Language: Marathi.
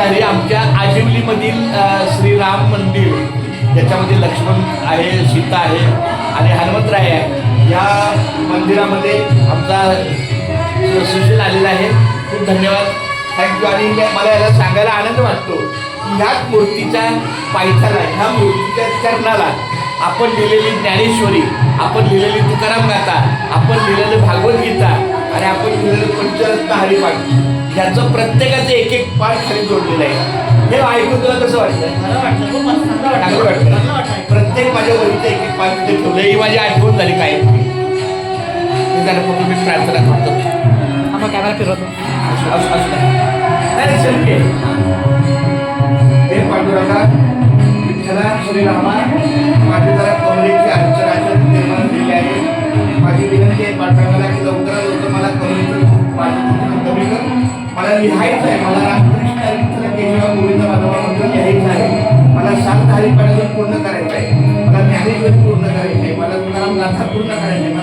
हरी आमच्या आजिवलीमधील श्रीराम मंदिर, ज्याच्यामध्ये लक्ष्मण आहे, सीता आहे आणि हनुमंतराय आहे, या मंदिरामध्ये आमचा सुशील आलेला आहे. खूप धन्यवाद, थँक्यू. आणि मला याला सांगायला आनंद वाटतो की ह्याच मूर्तीच्या पायथ्याला, ह्या मूर्तीच्या चरणाला आपण लिहिलेली ज्ञानेश्वरी, आपण लिहिलेली तुकाराम गाथा, आपण लिहिलेलं भागवत गीता आणि आपण लिहिलेलं पंचरत्न हरिपाठ, ह्याचं प्रत्येकाचं एक एक पाठ खाली जोडलेलं आहे. हे ऐकून तुला कसं वाटतं? चांगलं वाटतं. प्रत्येक माझ्या वरीचं एक एक पाठ तिथे ठेवलं, ही माझी आठवण झाली काय. हे जरा फक्त मी प्रार्थना करतो. आपण कॅमेरा फिरवतो. नाही शक्य. हे पांडुरंगा विठ्ठला श्रीरामा, माझी जरा कमरेची अडचण निर्माण झालेली आहे. माझी विनंती आहे पांडुरंगाला की लवकरात लवकर मला कमरेचं कमी कर. मला लिहायचं आहे, मला रामकृष्ण विठ्ठल केशव गोविंद माधव मंत्र लिहायचं आहे. मला 7 हरिपाठ पूर्ण करायचं आहे, मला ज्ञानेश्वरी पूर्ण करायचं आहे, मला तुकाराम गाथा पूर्ण करायची आहे.